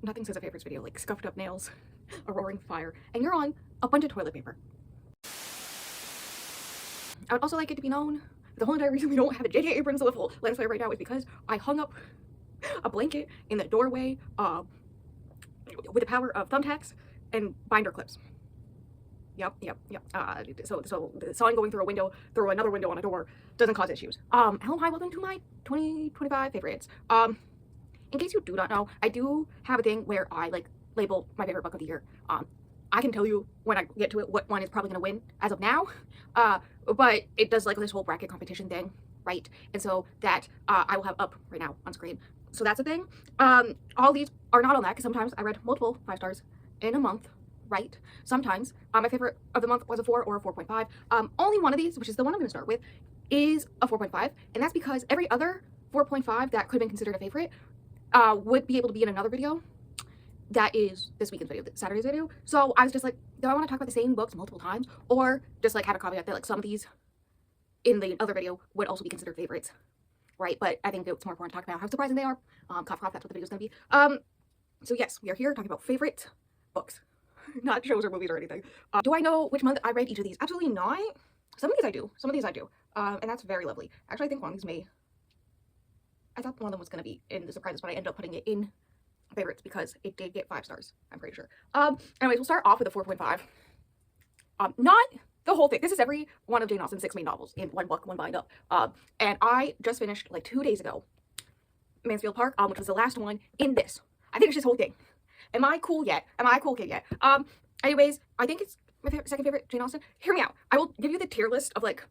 nothing says a favorites video like scuffed up nails, a roaring fire, and you're on a bunch of toilet paper. I would also like it to be known the whole entire reason we don't have a JJ Abrams little lens flare right now is because I hung up a blanket in the doorway with the power of thumbtacks and binder clips. Yep. So the sun going through a window, through another window on a door doesn't cause issues. Hello, hi, welcome to my 2025 favorites. In case you do not know, I do have a thing where I like label my favorite book of the year. I can tell you when I get to it what one is probably gonna win as of now. But it does like this whole bracket competition thing, right? And so that I will have up right now on screen. So that's a thing. All these are not on that because sometimes I read multiple 5 stars in a month. Right? Sometimes my favorite of the month was a 4 or a 4.5. Only one of these, which is the one I'm going to start with, is a 4.5, and that's because every other 4.5 that could have been considered a favorite would be able to be in another video that is this weekend's video, Saturday's video. So I was just like, do I want to talk about the same books multiple times, or just like have a caveat that like some of these in the other video would also be considered favorites, right? But I think it's more important to talk about how surprising they are. Cough, cough, that's what the video's going to be. So yes, we are here talking about favorite books. Not shows or movies or anything. Do I know which month I read each of these? Absolutely not. Some of these I do. Some of these I do. And that's very lovely. Actually, I think one of these may... I thought one of them was going to be in the surprises, but I ended up putting it in favorites because it did get 5 stars. I'm pretty sure. Anyways, we'll start off with a 4.5. Not the whole thing. This is every one of Jane Austen's 6 main novels in one book, one bind up. And I just finished like 2 days ago Mansfield Park, which was the last one in this. I finished this whole thing. Am I cool yet? Am I a cool kid yet? Anyways, I think it's my second favorite Jane Austen. Hear me out. I will give you the tier list of like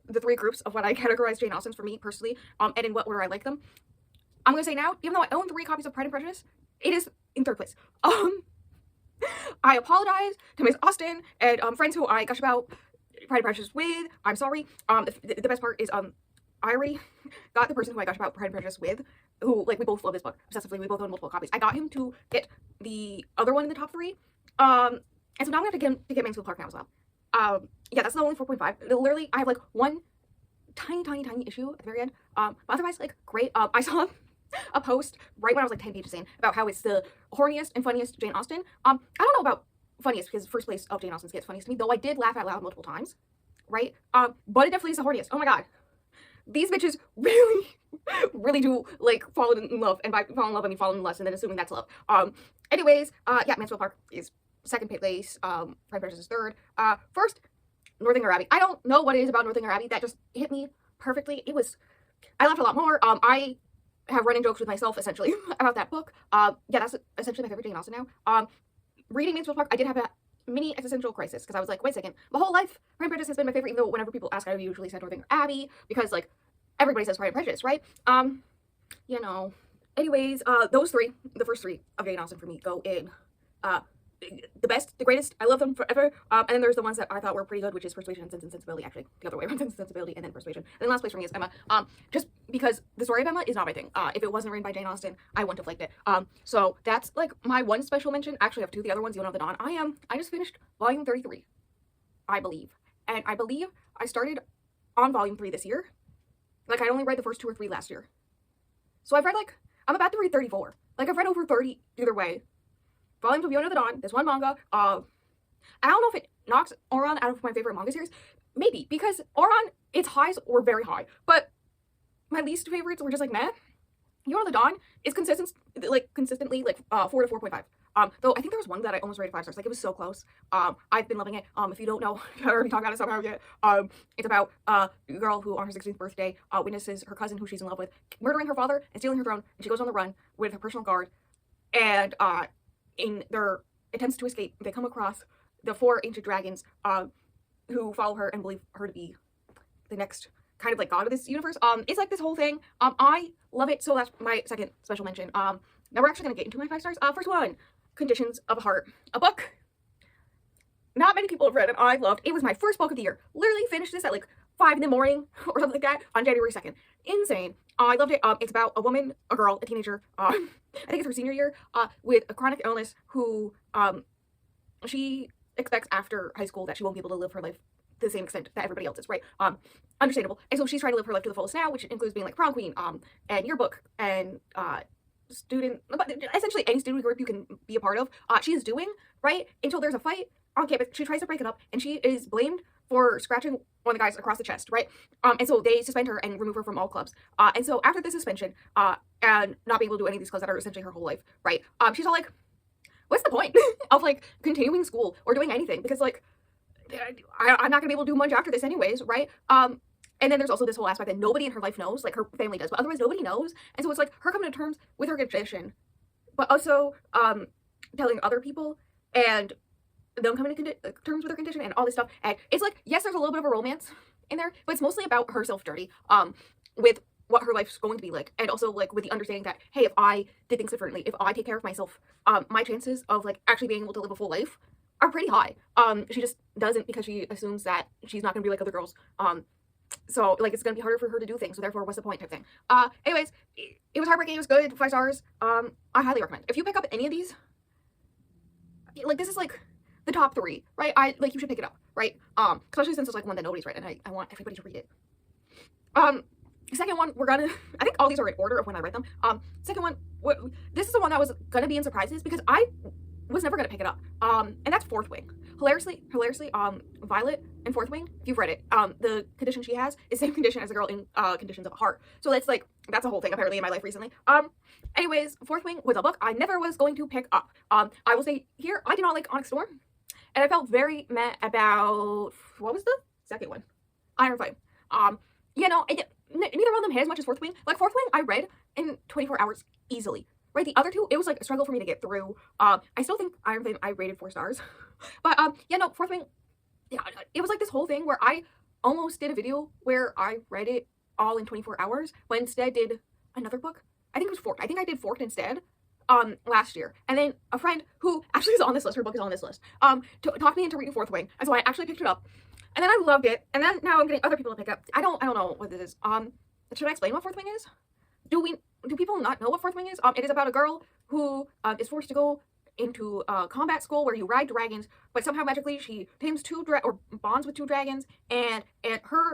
the 3 groups of what I categorize Jane Austen's for me personally, and in what order I like them. I'm gonna say now, even though I own 3 copies of Pride and Prejudice, it is in 3rd place. I apologize to Miss Austen and friends who I gush about Pride and Prejudice with. I'm sorry. The best part is I already got the person who I gush about Pride and Prejudice with, who, like, we both love this book obsessively. We both own multiple copies. I got him to get the other one in the top 3. And so now I'm gonna have to get him to get Mansfield Park now as well. Yeah, that's the only 4.5. Literally, I have like one tiny issue at the very end. But otherwise, like, great. I saw a post right when I was like 10 pages in about how it's the horniest and funniest Jane Austen. I don't know about funniest because first place of Jane Austen's gets funniest to me, though I did laugh out loud multiple times, right? But it definitely is the horniest. Oh my god. These bitches really do like fall in love, and by fall in love I mean fall in lust, and then assuming that's love. Anyways, yeah, Mansfield Park is 2nd place. Pride and Prejudice is 3rd. First, Northanger Abbey. I don't know what it is about Northanger Abbey that just hit me perfectly. I laughed a lot more. I have running jokes with myself essentially about that book. Yeah, that's essentially my favorite Jane Austen now. Reading Mansfield Park, I did have a mini existential crisis because I was like, wait a second, my whole life Pride and Prejudice has been my favorite, even though whenever people ask, I usually say Northanger Abbey because like everybody says Pride and Prejudice, right? You know. Anyways, those 3, the first 3 of Jane Austen for me go in the best, the greatest. I love them forever. And then there's the ones that I thought were pretty good, which is Persuasion, Sense and Sensibility. Actually, the other way around, Sense and Sensibility, and then Persuasion. And then last place for me is Emma. Just because the story of Emma is not my thing. If it wasn't written by Jane Austen, I wouldn't have liked it. So that's like my one special mention. Actually, I have 2 of the other ones. You know the Dawn. I just finished volume 33, I believe, and I believe I started on volume 3 this year. Like I only read the first 2 or 3 last year, so I've read like I'm about to read 34. Like I've read over 30 either way. Volumes of Yona the Dawn, this one manga. I don't know if it knocks Oran out of my favorite manga series. Maybe, because Oran, its highs were very high, but my least favorites were just like meh. Yona the Dawn is consistently like 4 to 4.5. Though I think there was one that I almost rated 5 stars. Like it was so close. I've been loving it. If you don't know, I already talked about it somehow yet. It's about a girl who on her 16th birthday witnesses her cousin who she's in love with murdering her father and stealing her throne, and she goes on the run with her personal guard. And in their attempts to escape, they come across the 4 ancient dragons who follow her and believe her to be the next kind of like god of this universe. It's like this whole thing. I love it. So that's my second special mention. Now we're actually gonna get into my 5 stars. First one, Conditions of a Heart, a book not many people have read and I loved. It was my first book of the year. Literally finished this at like 5 in the morning or something like that on January 2nd. Insane. I loved it. It's about a woman, a girl, a teenager, I think it's her senior year, with a chronic illness who she expects after high school that she won't be able to live her life to the same extent that everybody else is, right? Understandable. And so she's trying to live her life to the fullest now, which includes being like prom queen, and yearbook, and student, but essentially any student group you can be a part of, she's doing, right? Until there's a fight on campus. She tries to break it up, and she is blamed for scratching one of the guys across the chest, right? And so they suspend her and remove her from all clubs. And so after the suspension, and not being able to do any of these clubs that are essentially her whole life, right? She's all like, what's the point of like continuing school or doing anything? Because like, I'm not gonna be able to do much after this anyways, right? And then there's also this whole aspect that nobody in her life knows, like her family does, but otherwise nobody knows. And so it's like her coming to terms with her condition, but also telling other people and them coming to terms with her condition and all this stuff. And it's like, yes, there's a little bit of a romance in there, but it's mostly about her self-dirty, with what her life's going to be like, and also like with the understanding that, hey, if I did things differently, if I take care of myself, my chances of like actually being able to live a full life are pretty high. She just doesn't, because she assumes that she's not gonna be like other girls. So like it's gonna be harder for her to do things, so therefore what's the point type thing. Anyways, it was heartbreaking, it was good, 5 stars. I highly recommend. If you pick up any of these, like this is like the top 3, right? You should pick it up, right? Especially since it's like one that nobody's read, and I want everybody to read it. Second one, I think all these are in order of when I read them. Second one, this is the one that was gonna be in surprises because I was never gonna pick it up. And that's Fourth Wing. Hilariously, Violet in Fourth Wing, if you've read it, the condition she has is the same condition as the girl in Conditions of a Heart. So that's a whole thing apparently in my life recently. Anyways, Fourth Wing was a book I never was going to pick up. I will say here, I do not like Onyx Storm, and I felt very meh about, what was the second one? Iron Flame. Neither one of them hit as much as Fourth Wing. Like Fourth Wing, I read in 24 hours easily. Right, the other two, it was like a struggle for me to get through. I still think Iron Flame I rated 4 stars, but Fourth Wing, yeah, it was like this whole thing where I almost did a video where I read it all in 24 hours, but instead did another book. I think it was Forked. I think I did Forked instead. Last year, and then a friend who actually is on this list, her book is on this list, talked me into reading Fourth Wing, and so I actually picked it up, and then I loved it, and then now I'm getting other people to pick up. I don't know what this is. Should I explain what Fourth Wing is? Do people not know what Fourth Wing is? It is about a girl who is forced to go into combat school where you ride dragons, but somehow magically she tames or bonds with 2 dragons, and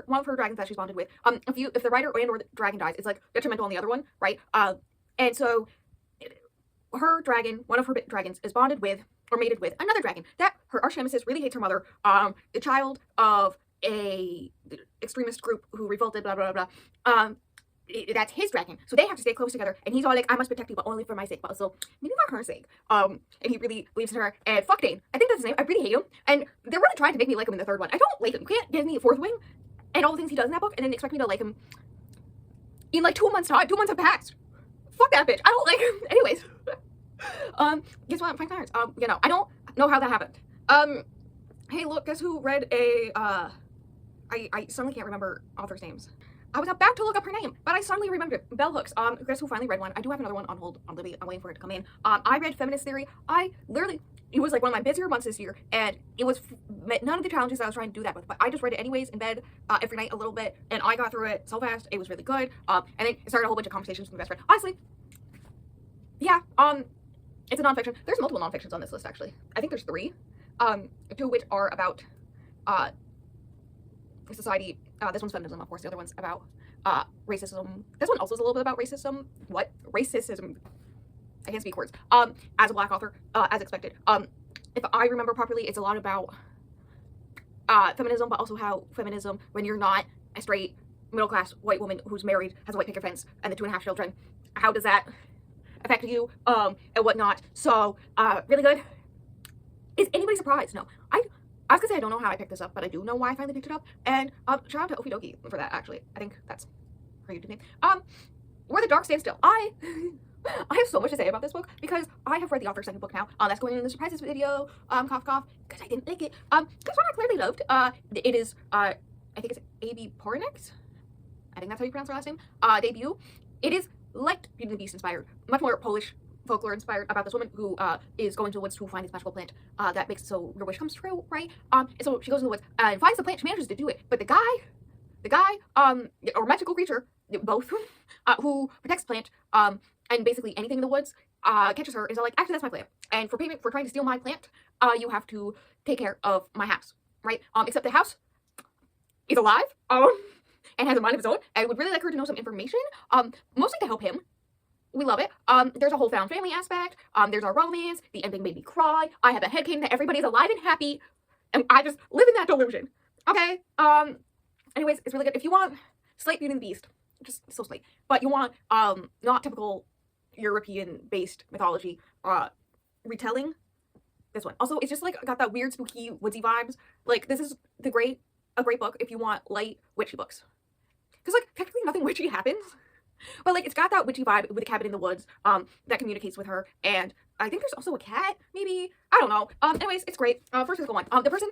one of her dragons that she's bonded with, if the rider or the dragon dies, it's like detrimental on the other one, right? And so her dragon, one of her dragons, is bonded with or mated with another dragon that her arch nemesis really hates her mother, the child of a extremist group who revolted, blah blah blah. That's his dragon, so they have to stay close together, and he's all like, I must protect you, but only for my sake, but also maybe for her sake. And he really believes in her. And fuck Dane, I think that's his name. I really hate him, and they're really trying to make me like him in the 3rd one. I don't like him. You can't give me a Fourth Wing and all the things he does in that book and then expect me to like him in like 2 months time. 2 months have passed. Fuck that bitch. I don't like him. Anyways, guess what? Frank Clarence. I don't know how that happened. Hey, look, guess who read a I suddenly can't remember authors' names. I was about to look up her name, but I suddenly remembered it. Bell Hooks. Guess who finally read one? I do have another one on hold on Libby. I'm waiting for it to come in. I read Feminist Theory. It was like one of my busier months this year, and it was none of the challenges I was trying to do that with, but I just read it anyways in bed every night a little bit, and I got through it so fast. It was really good. And then it started a whole bunch of conversations with my best friend. Honestly, yeah, it's a nonfiction. There's multiple nonfictions on this list, actually. I think there's 3, 2 of which are about society. This one's feminism, of course. The other one's about racism. This one also is a little bit about racism. What? Racism. I can't speak words. As a Black author, as expected. If I remember properly, it's a lot about feminism, but also how feminism, when you're not a straight, middle-class white woman who's married, has a white picket fence, and the 2.5 children, how does that affect you, and whatnot. So, really good. Is anybody surprised? No. I was gonna say I don't know how I picked this up, but I do know why I finally picked it up. And shout out to Okidoki for that, actually. I think that's her YouTube name. Where the Dark Stand Still. I have so much to say about this book because I have read the author's 2nd book now. That's going in the surprises video. Cough cough, because I didn't like it. This one I clearly loved. It is I think it's A.B. Pornix. I think that's how you pronounce her last name. Debut. It is like Beauty and the Beast inspired, much more Polish folklore inspired, about this woman who is going to the woods to find this magical plant that makes so your wish comes true, right? And so she goes in the woods and finds the plant. She manages to do it, but the guy or magical creature, both, who protects the plant and basically anything in the woods catches her and is like, actually that's my plant, and for payment for trying to steal my plant, you have to take care of my house, right? Except the house is alive and has a mind of its own, and would really like her to know some information, mostly to help him. we love it. There's a whole found family aspect. There's our romance. The ending made me cry. I have a headcanon that everybody's alive and happy, and I just live in that delusion. Okay. Anyways, it's really good. If you want slight Beauty and the Beast, just so slight, but you want not typical European-based mythology retelling, this one. Also, it's just like got that weird spooky woodsy vibes. Like, this is a great book if you want light witchy books, because like technically nothing witchy happens, but like it's got that witchy vibe with the cabin in the woods that communicates with her. And I think there's also a cat, maybe, I don't know. Anyways, it's great. First physical one. The person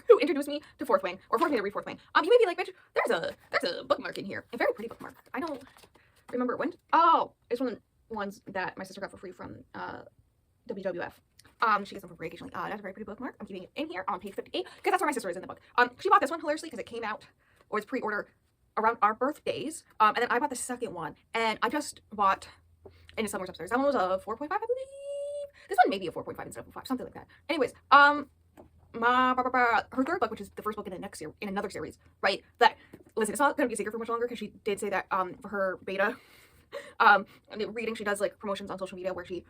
who introduced me to Fourth Wing, or forced me to read Fourth Wing, you may be like, bitch, there's a bookmark in here, a very pretty bookmark. I don't remember when. Oh, it's one of the ones that my sister got for free from WWF. She gets them for free occasionally. That's a very pretty bookmark. I'm keeping it in here on page 58 because that's where my sister is in the book. She bought this one hilariously because it came out, or it's pre-order around our birthdays. And then I bought the second one, and I just bought, and it's somewhere upstairs. That one was a 4.5, I believe. This one may be a 4.5 instead of a 5, something like that. Anyways, her third book, which is the first book in the next in another series, right? That, listen, it's not going to be a secret for much longer because she did say that for her beta reading, she does like promotions on social media where she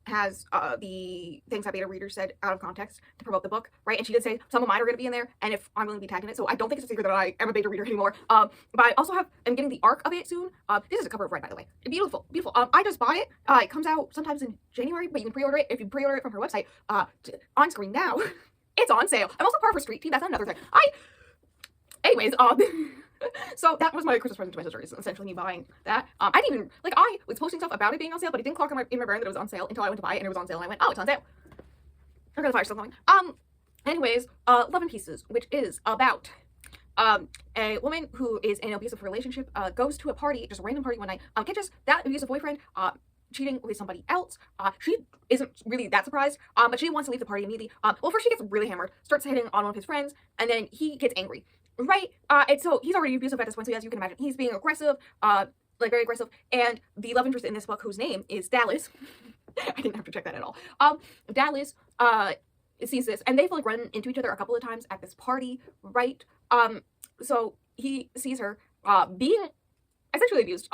has the things that beta readers said out of context to promote the book, right? And she did say some of mine are going to be in there, and if I'm willing to be tagged in it, so I don't think it's a secret that I am a beta reader anymore. But I also am getting the arc of it soon. This is a cover of Red, by the way. Beautiful, beautiful. I just bought it. It comes out sometimes in January, but you can pre-order it if you pre-order it from her website. On screen now, it's on sale. I'm also part of her street team. That's another thing. Anyways, so that was my Christmas present to my sister, is essentially me buying that. I didn't even, like, I was posting stuff about it being on sale, but it didn't clock in my brain that it was on sale until I went to buy it, and it was on sale, and I went, oh, it's on sale. I'm gonna fire still going. Anyways, Love in Pieces, which is about a woman who is in an abusive relationship, goes to a party, just a random party one night, catches that abusive boyfriend cheating with somebody else. She isn't really that surprised, but she wants to leave the party immediately. Well, first she gets really hammered, starts hitting on one of his friends, and then he gets angry. Right, and so he's already abusive at this point, so as you can imagine, he's being aggressive, like very aggressive, and the love interest in this book, whose name is Dallas, I didn't have to check that at all, Dallas, sees this, and they've like run into each other a couple of times at this party, right, so he sees her, being essentially abused,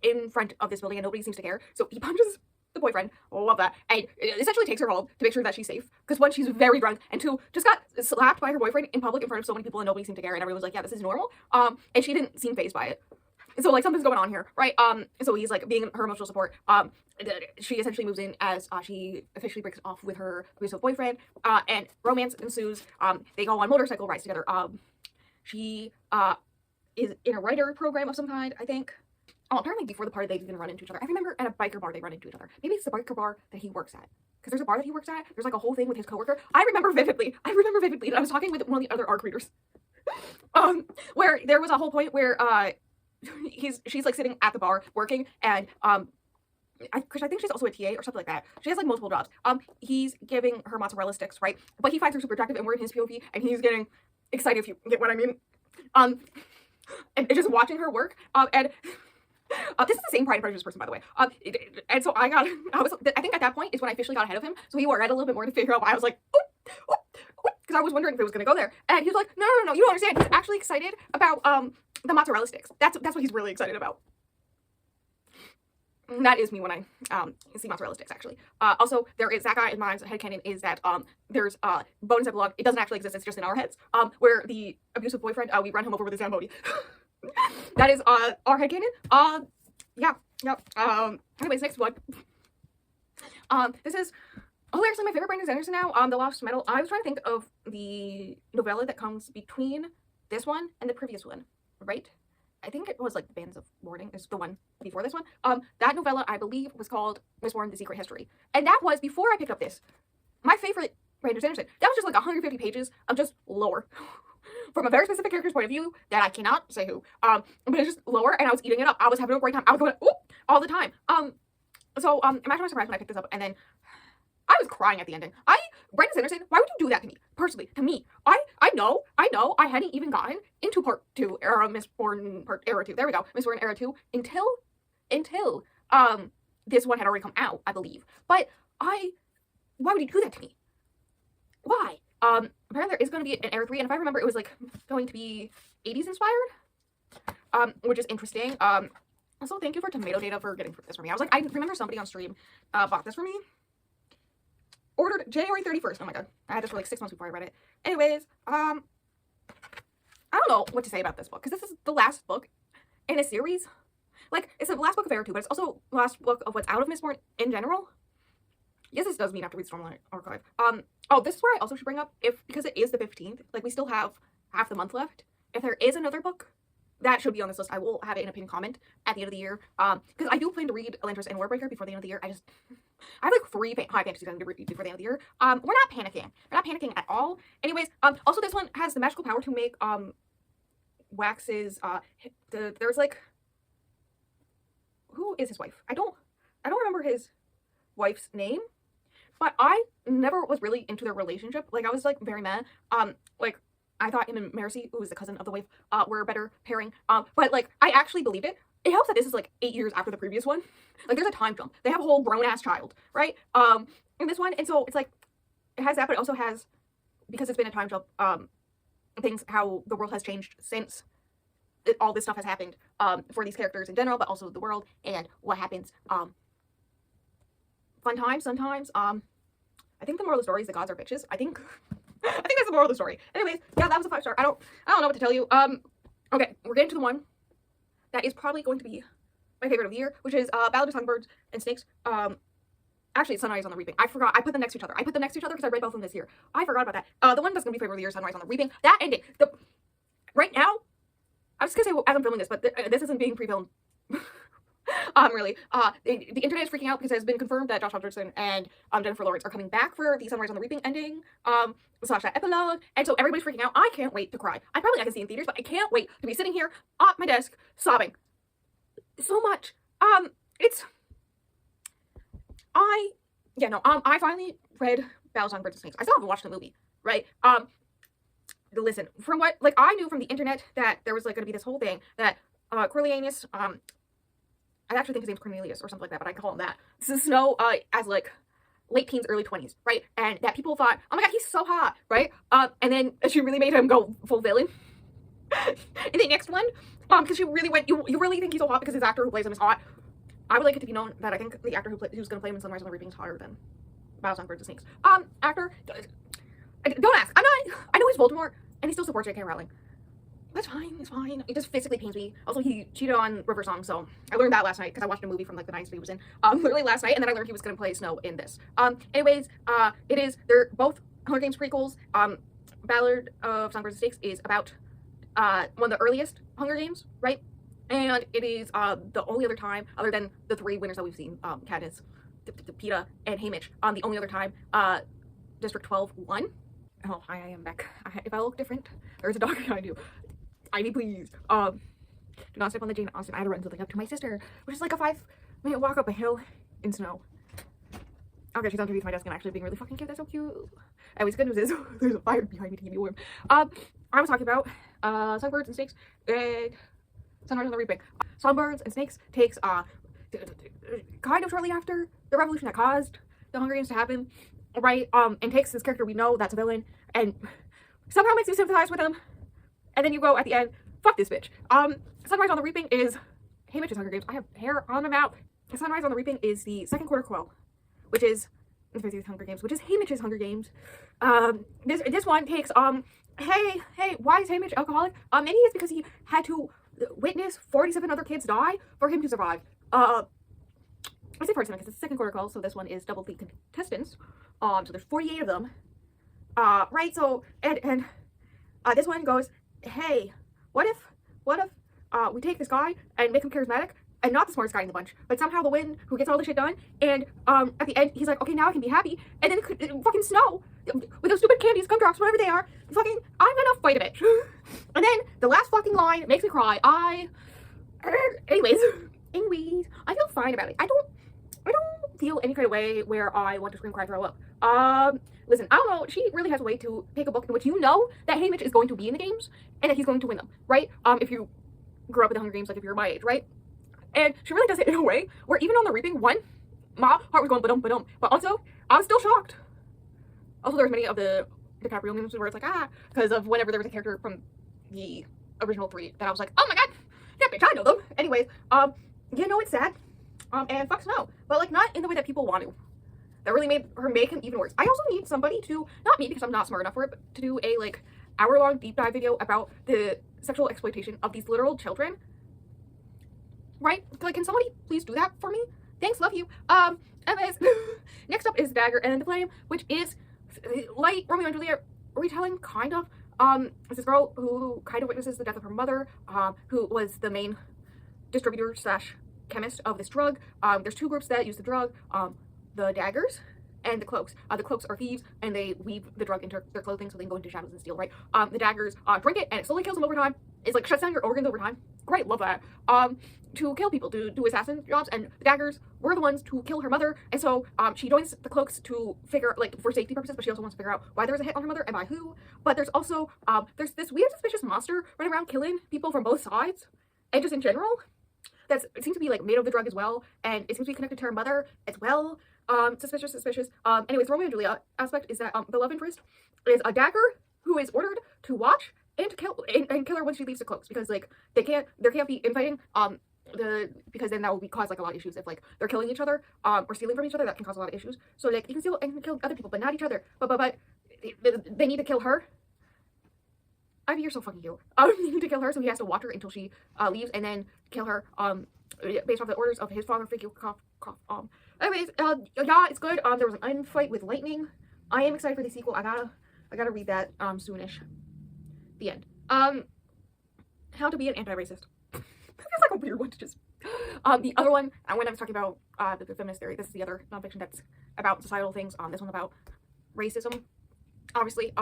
in front of this building, and nobody seems to care, so he punches the boyfriend, love that, and essentially takes her home to make sure that she's safe, because one, she's very drunk, and two, just got slapped by her boyfriend in public in front of so many people, and nobody seemed to care, and everyone was like, yeah, this is normal, and she didn't seem fazed by it, so like something's going on here, right? So he's like being her emotional support. She essentially moves in as she officially breaks off with her abusive boyfriend, and romance ensues. They go on motorcycle rides together. She is in a writer program of some kind, I think. Oh, apparently before the party they even run into each other. I remember at a biker bar they run into each other. Maybe it's the biker bar that he works at. Because there's a bar that he works at. There's like a whole thing with his coworker. I remember vividly. And I was talking with one of the other ARC readers. Where there was a whole point where she's like sitting at the bar working, and because I think she's also a TA or something like that. She has like multiple jobs. He's giving her mozzarella sticks, right? But he finds her super attractive, and we're in his POV, and he's getting excited, if you get what I mean. And just watching her work. And this is the same Pride and Prejudice person, by the way. And so I think at that point is when I officially got ahead of him. So he read a little bit more to figure out why I was like, because I was wondering if it was gonna go there. And he was like, no, you don't understand. He's actually excited about the mozzarella sticks. That's what he's really excited about. And that is me when I see mozzarella sticks, actually. Also, there is that guy in my headcanon is that there's bonus epilogue. It doesn't actually exist. It's just in our heads. Where the abusive boyfriend, we run him over with his Zamboni. That is our headcanon. Yeah. Anyways, next one. This is hilariously my favorite Brandon Sanderson now. The Lost Metal. I was trying to think of the novella that comes between this one and the previous one, right? I think it was like the Bands of Mourning is the one before this one. That novella, I believe, was called Miss Warren, The Secret History. And that was, before I picked up this, my favorite Brandon Sanderson. That was just like 150 pages of just lore. From a very specific character's point of view that I cannot say who. But it's just lore, and I was eating it up. I was having a great time. I was going, oop, all the time. So imagine my surprise when I picked this up, and then I was crying at the ending. Brandon Sanderson, why would you do that to me? Personally, to me. I know, I hadn't even gotten into part 2, Miss Warren, era 2. There we go. Miss Warren, era 2, until this one had already come out, I believe. But why would you do that to me? Why? Apparently there is going to be an era 3, and if I remember, it was like going to be 80s inspired, which is interesting. Also, thank you for Tomato Data for getting this for me. I was like, I remember somebody on stream bought this for me. Ordered January 31st. Oh my god. I had this for like 6 months before I read it. Anyways, I don't know what to say about this book, because this is the last book in a series. Like, it's the last book of Era 2, but it's also the last book of what's out of Mistborn in general. Yes, this does mean I have to read Stormlight Archive. Oh, this is where I also should bring up, because it is the 15th, like, we still have half the month left. If there is another book that should be on this list, I will have it in a pinned comment at the end of the year. Because I do plan to read Elantris and Warbreaker before the end of the year. I have like 3 high fantasy to read before the end of the year. We're not panicking. We're not panicking at all. Anyways, also this one has the magical power to make, Wax's, there's like, who is his wife? I don't remember his wife's name, but I never was really into their relationship. Like, I was like very meh. Like, I thought him and Marcy, who was the cousin of the wife, were a better pairing. But like, I actually believed it. It helps that this is like 8 years after the previous one. Like, there's a time jump. They have a whole grown-ass child, right? In this one, and so it's like, it has that, but it also has, because it's been a time jump, things, how the world has changed since all this stuff has happened, for these characters in general, but also the world, and what happens, fun times, sometimes, I think the moral of the story is the gods are bitches. I think that's the moral of the story. Anyways, yeah, that was a 5-star. I don't know what to tell you. Okay, we're getting to the one that is probably going to be my favorite of the year, which is, Ballad of Songbirds and Snakes. Actually, it's Sunrise on the Reaping. I forgot. I put them next to each other. I put them next to each other because I read both of them this year. I forgot about that. The one that's going to be favorite of the year is Sunrise on the Reaping. That ending. Right now, I was just gonna say, as I'm filming this, but this isn't being pre-filmed. Really. The internet is freaking out because it has been confirmed that Josh Hutcherson and Jennifer Lawrence are coming back for the Sunrise on the Reaping ending, slash that epilogue, and so everybody's freaking out. I can't wait to cry. I probably not gonna see it in theaters, but I can't wait to be sitting here at my desk sobbing so much. I finally read Ballad of Songbirds and Snakes. I still haven't watched the movie, right? Listen, from what, like, I knew from the internet that there was, like, gonna be this whole thing that, Coriolanus, I actually think his name's Cornelius or something like that, but I call him that. This is Snow, as, like, late teens, early 20s, right? And that people thought, oh my god, he's so hot, right? And then she really made him go full villain. In the next one, because she really went, you really think he's so hot because his actor who plays him is hot. I would like it to be known that I think the actor who's gonna play him in Sunrise on the Reaping is hotter than Ballad of Songbirds and Snakes. Actor, don't ask. I know he's Voldemort, and he still supports J.K. Rowling. That's fine, it's fine. It just physically pains me. Also, he cheated on River Song, so I learned that last night because I watched a movie from like the 90s he was in, literally last night, and then I learned he was gonna play Snow in this. Anyways, they're both Hunger Games prequels. Ballad of Songbirds and Snakes is about, one of the earliest Hunger Games, right? And it is, the only other time, other than the 3 winners that we've seen, Katniss, Peeta, and Haymitch, the only other time, District 12 won. Oh, hi, I am back. If I look different, there's a dog behind you. Ivy, please. Do not step on the Jane Austen. I had to run something up to my sister, which is like a 5-minute walk up a hill in snow. Okay, she's underneath my desk and actually being really fucking cute. That's so cute. Anyways, good news is there's a fire behind me to keep me warm. I was talking about Songbirds and Snakes and Sunrise on the Reaping. Songbirds and Snakes takes kind of shortly after the revolution that caused the Hunger Games to happen, right? And takes this character we know that's a villain and somehow makes you sympathize with him, and then you go at the end, fuck this bitch. Sunrise on the Reaping is Haymitch's Hunger Games. I have hair on my mouth. Sunrise on the Reaping is the second quarter quell, which is the 50th Hunger Games, which is Haymitch's Hunger Games. This one takes hey, why is Haymitch alcoholic? Maybe it's because he had to witness 47 other kids die for him to survive. I say 47 because it's the second quarter call, so this one is double the contestants. So there's 48 of them. Right, so, and this one goes, hey, what if we take this guy and make him charismatic, and not the smartest guy in the bunch, but somehow the one who gets all the shit done, and, at the end, he's like, okay, now I can be happy, and then fucking Snow, with those stupid candies, gumdrops, whatever they are, fucking, I'm gonna fight a bitch. And then, the last fucking line makes me cry. Anyways, I feel fine about it. I don't feel any kind of way where I want to scream, cry, throw up. Listen, I don't know, she really has a way to pick a book in which you know that Haymitch is going to be in the games, and that he's going to win them, right? If you grew up in the Hunger Games, like if you're my age, right? And she really does it in a way where even on the Reaping, one, my heart was going ba-dum, ba-dum, but also, I was still shocked. Also, there's many of the DiCaprio memes where it's like, because of whenever there was a character from the original 3 that I was like, oh my god, that bitch, I know them. Anyways, you know, it's sad. And fucks no. But, like, not in the way that people want to. That really made her make him even worse. I also need somebody to, not me because I'm not smart enough for it, but to do a, like, hour-long deep dive video about the sexual exploitation of these literal children. Right? Like, can somebody please do that for me? Thanks, love you. Anyways, next up is Dagger and the Flame, which is light Romeo and Juliet retelling, kind of. It's this girl who kind of witnesses the death of her mother, who was the main distributor slash chemist of this drug. There's two groups that use the drug, the Daggers and the Cloaks. The Cloaks are thieves, and they weave the drug into their clothing so they can go into shadows and steal, right? The Daggers drink it, and it slowly kills them over time. It's like shuts down your organs over time. Great, love that. To kill people, to do assassin jobs, and the Daggers were the ones to kill her mother, and so she joins the Cloaks to figure, like, for safety purposes, but she also wants to figure out why there was a hit on her mother and by who. But there's also, there's this weird suspicious monster running around killing people from both sides, and just in general, it seems to be, like, made of the drug as well, and it seems to be connected to her mother as well. Suspicious. Anyways, Romeo and Juliet aspect is that, the love interest is a Dagger who is ordered to watch and to kill, and kill her when she leaves the Cloaks, because, like, there can't be infighting, because then that will cause, like, a lot of issues if, like, they're killing each other, or stealing from each other. That can cause a lot of issues. So, like, you can steal and kill other people, but not each other. But they need to kill her. Ivy, you're so fucking cute. They need to kill her, so he has to watch her until she leaves, and then kill her based off the orders of his father figure. Anyways, yeah, it's good. There was an unfight with lightning. I am excited for the sequel. I gotta read that soonish. The end. How to be an anti-racist. Feels like a weird one to just. The other one, when I was talking about the feminist theory, this is the other nonfiction that's about societal things. This one about racism. Obviously,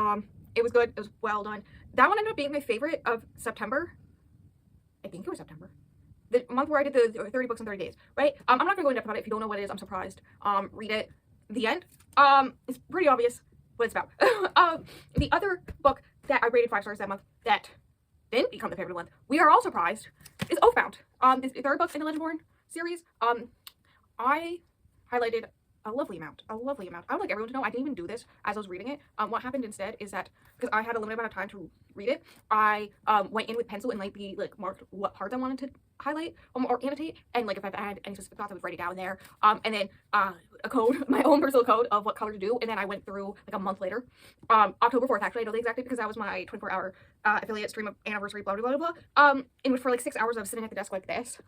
it was good. It was well done. That one ended up being my favorite of September. I think it was September. The month where I did the 30 books in 30 days, right? I'm not gonna go in depth about it. If you don't know what it is, I'm surprised. Read it. The end. It's pretty obvious what it's about. The other book that I rated 5 stars that month that didn't become the favorite of the month, we are all surprised, is Oathbound. This third book in the Legendborn series. I highlighted a lovely amount. I would like everyone to know I didn't even do this as I was reading it. What happened instead is that, because I had a limited amount of time to read it, I went in with pencil and lightly, like, marked what parts I wanted to highlight or annotate, and, like, if I've had any specific thoughts, I would write it down there. And then a code, my own personal code of what color to do, and then I went through, like, a month later, October 4th, actually, I know the exact date because that was my 24-hour affiliate stream of anniversary, blah blah blah blah. In which for like 6 hours of sitting at the desk like this,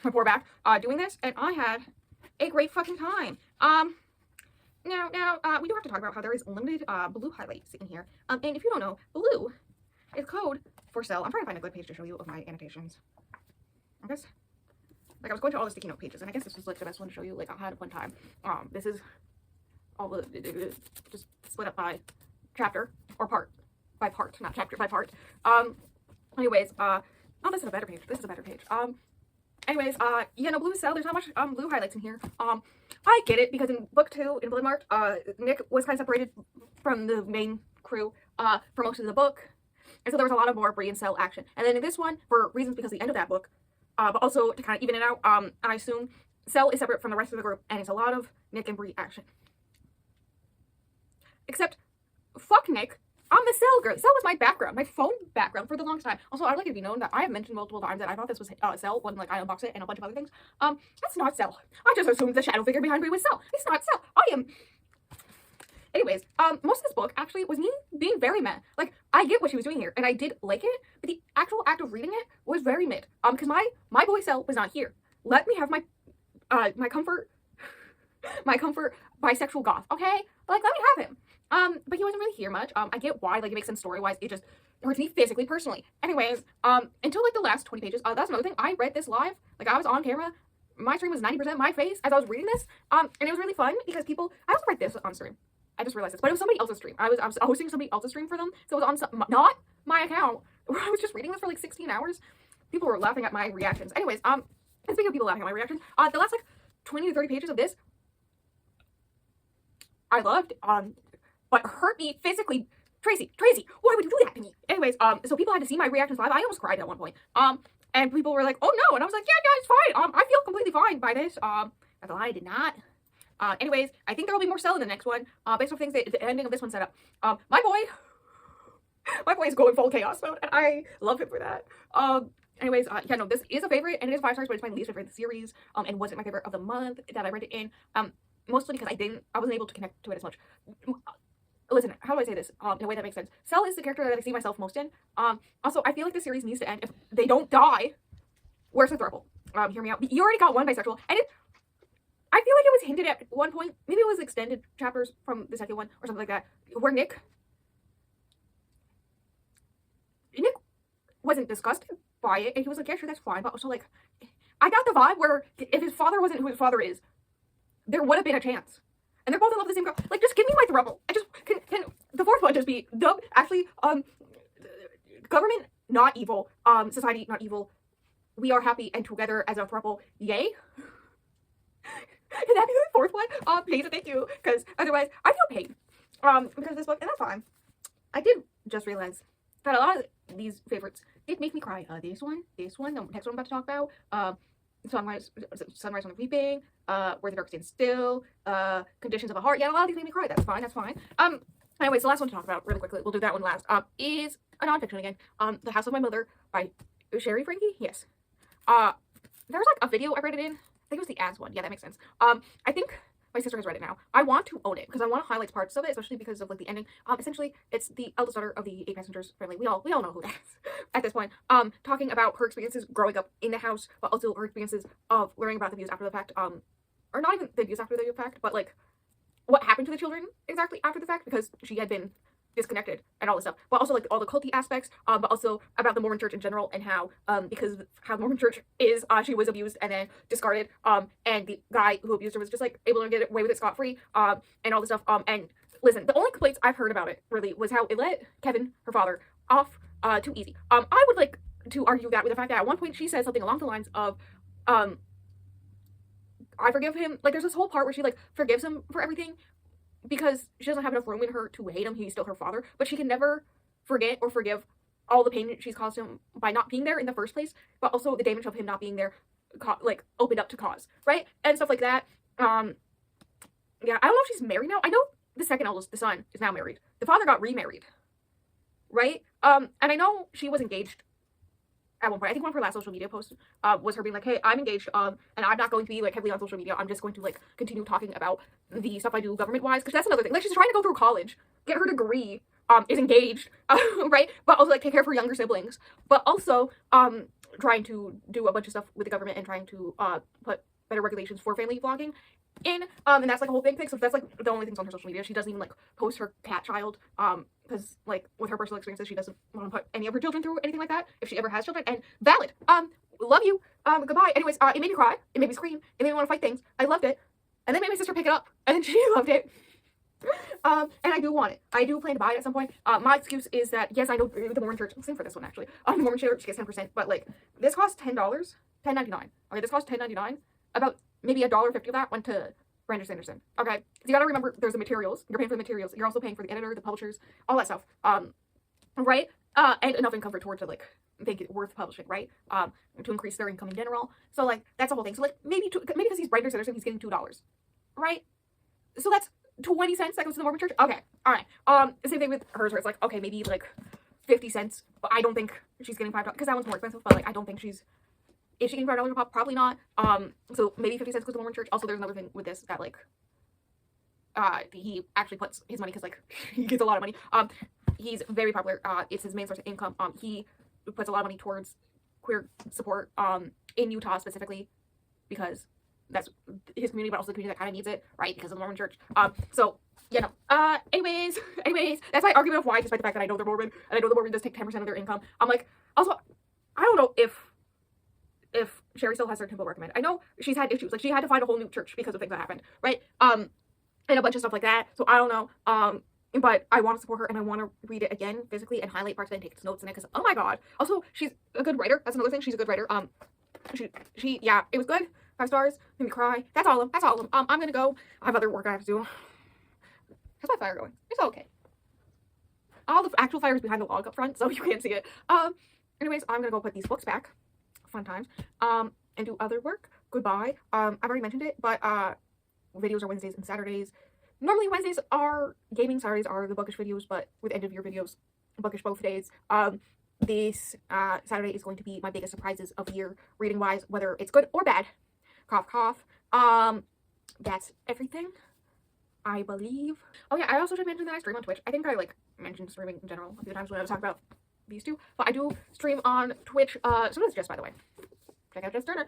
my poor back, doing this, and I had a great fucking time. Now, we do have to talk about how there is limited blue highlights in here. And if you don't know, blue is code for sell. I'm trying to find a good page to show you of my annotations. I guess, like, I was going to all the sticky note pages, and I guess this was, like, the best one to show you. Like, I had a fun time. This is all the just split up by chapter or part, by part, not chapter, by part. Anyways, oh, this is a better page. Anyways, yeah, no, blue is sell. There's not much blue highlights in here. I get it, because in book 2, in Bloodmarked, Nick was kind of separated from the main crew for most of the book, and so there was a lot of more Bree and Cell action. And then in this one, for reasons because of the end of that book, but also to kind of even it out, I assume Cell is separate from the rest of the group, and it's a lot of Nick and Bree action. Except, fuck Nick. I'm the Cell girl. Cell was my background, my phone background for the longest time. Also, I'd like it to be known that I have mentioned multiple times that I thought this was Cell when, like, I unboxed it and a bunch of other things. That's not Cell. I just assumed the shadow figure behind me was Cell. It's not Cell. I am. Anyways, most of this book actually was me being very mad. Like, I get what she was doing here, and I did like it, but the actual act of reading it was very mid. Because my boy Cell was not here. Let me have my my comfort bisexual goth, okay? Like, let me have him. But he wasn't really here much. I get why, like, it makes sense story-wise. It just hurts me physically, personally. Anyways, until, like, the last 20 pages, that's another thing. I read this live. Like, I was on camera. My stream was 90% my face as I was reading this. And it was really fun because I also read this on stream. I just realized this, but it was somebody else's stream. I was hosting somebody else's stream for them, so it was on not my account, where I was just reading this for, like, 16 hours. People were laughing at my reactions. Anyways, and speaking of people laughing at my reactions, the last, like, 20 to 30 pages of this, I loved, but hurt me physically. Tracy, why would you do that to me? Anyways, so people had to see my reactions live. I almost cried at one point. And people were like, oh no, and I was like, yeah, it's fine. I feel completely fine by this. That's a lie, I did not. Anyways, I think there will be more Cell in the next one, based on things that the ending of this one set up. My boy is going full chaos mode, and I love him for that. Anyways, yeah, no, this is a favorite, and it is 5 stars, but it's my least favorite of the series, and wasn't my favorite of the month that I read it in, mostly because I wasn't able to connect to it as much. Listen, how do I say this, in a way that makes sense? Cell is the character that I see myself most in, also, I feel like the series needs to end if they don't die. Where's the throuple? Hear me out. You already got one bisexual, and I feel like it was hinted at one point, maybe it was extended chapters from the second one, or something like that, where Nick wasn't disgusted by it, and he was like, yeah, sure, that's fine, but also, like, I got the vibe where if his father wasn't who his father is, there would have been a chance. And they're both in love with the same girl. Like, just give me my throuple. I just, can the fourth one just be, actually, government, not evil, society, not evil, we are happy and together as a throuple, yay? Can that be the fourth one? Please, thank you, because otherwise, I feel pain, because of this book, and that's fine. I did just realize that a lot of these favorites did make me cry. This one, the next one I'm about to talk about, Sunrise on the Reaping, Where the Dark Stands Still, Conditions of a Heart. Yeah, a lot of these made me cry. That's fine, that's fine. Anyways, the last one to talk about really quickly, we'll do that one last, is a nonfiction again. The House of My Mother by Sherry Frankie. Yes. There was like a video I read it in. I think it was the ads one. Yeah, that makes sense. I think my sister has read it now. I want to own it because I want to highlight parts of it, especially because of like the ending. Essentially, it's the eldest daughter of the 8 passengers family. We all know who that is at this point. Talking about her experiences growing up in the house, but also her experiences of learning about the abuse after the fact. Or not even the abuse after the fact, but like what happened to the children exactly after the fact, because she had been disconnected and all this stuff, but also like all the culty aspects, but also about the Mormon church in general and how because of how the Mormon church is, she was abused and then discarded, and the guy who abused her was just like able to get away with it scot-free, and all this stuff. And listen, the only complaints I've heard about it really was how it let Kevin, her father, off too easy. I would like to argue that with the fact that at one point she says something along the lines of I forgive him. Like, there's this whole part where she like forgives him for everything because she doesn't have enough room in her to hate him. He's still her father, but she can never forget or forgive all the pain she's caused him by not being there in the first place, but also the damage of him not being there, like, opened up to cause, right? And stuff like that. Yeah, I don't know if she's married now. I know the second eldest, the son, is now married. The father got remarried, right? And I know she was engaged at one point. I think one of her last social media posts was her being like, hey, I'm engaged, and I'm not going to be like heavily on social media. I'm just going to like continue talking about the stuff I do government wise, because that's another thing. Like, she's trying to go through college, get her degree, is engaged, right? But also like take care of her younger siblings, but also trying to do a bunch of stuff with the government and trying to put better regulations for family vlogging in, and that's like a whole big thing. So that's like the only things on her social media. She doesn't even like post her cat child, because like with her personal experiences, she doesn't want to put any of her children through anything like that if she ever has children. And valid, love you, goodbye. Anyways, it made me cry, it made me scream, it made me want to fight things. I loved it, and then made my sister pick it up, and then she loved it. And I do want it. I do plan to buy it at some point. My excuse is that, yes, I know the Mormon church, same for this one actually, the Mormon church gets 10%, but like, this costs $10, $10.99. Okay, this costs $10.99. About maybe $1.50 of that went to Brandon Sanderson. Okay, so you gotta remember, there's the materials. You're paying for the materials. You're also paying for the editor, the publishers, all that stuff. Right? And enough income for Tor to like make it worth publishing, right? To increase their income in general. So like, that's the whole thing. So like, maybe because he's Brandon Sanderson, he's getting $2, right? So that's 20 cents that goes to the Mormon church. Okay, all right. The same thing with hers, where it's like, okay, maybe like 50 cents. But I don't think she's getting $5 because that one's more expensive. But like, I don't think she's. Is she getting $5 a pop? Probably not. So maybe 50 cents goes to the Mormon church. Also, there's another thing with this that like, he actually puts his money, because like he gets a lot of money. He's very popular. It's his main source of income. He puts a lot of money towards queer support. In Utah specifically, because that's his community, but also the community that kind of needs it, right? Because of the Mormon church. So you know. Anyways, that's my argument of why, despite the fact that I know they're Mormon and I know the Mormon does take 10% of their income. I'm like, also, I don't know if Sherry still has her temple recommend. I know she's had issues, like she had to find a whole new church because of things that happened, right? And a bunch of stuff like that. So I don't know. But I want to support her and I want to read it again physically and highlight parts of it and take notes in it, because oh my god. Also, she's a good writer. That's another thing. She's a good writer. She yeah, it was good. 5 stars. Made me cry. That's all of them. I'm gonna go. I have other work I have to do. How's my fire going? It's okay. All the actual fire is behind the log up front, so you can't see it. Anyways, I'm gonna go put these books back. Fun times. And do other work. Goodbye. I've already mentioned it, but videos are Wednesdays and Saturdays. Normally Wednesdays are gaming, Saturdays are the bookish videos, but with end of year videos, bookish both days. this Saturday is going to be my biggest surprises of the year, reading wise, whether it's good or bad. Cough, cough. That's everything, I believe. Oh yeah, I also should mention that I stream on Twitch. I think I like mentioned streaming in general a few times when I was talking about these two, but I do stream on Twitch. So does Jess, by the way. Check out Jess Turner.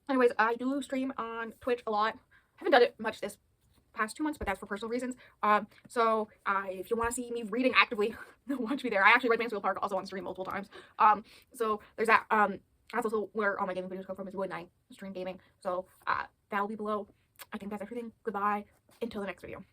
Anyways, I do stream on Twitch a lot. Haven't done it much this past 2 months, but that's for personal reasons. So if you want to see me reading actively, watch me there. I actually read Mansfield Park also on stream multiple times. So there's that. That's also where all my gaming videos come from, is when I stream gaming. So that will be below. I think that's everything. Goodbye until the next video.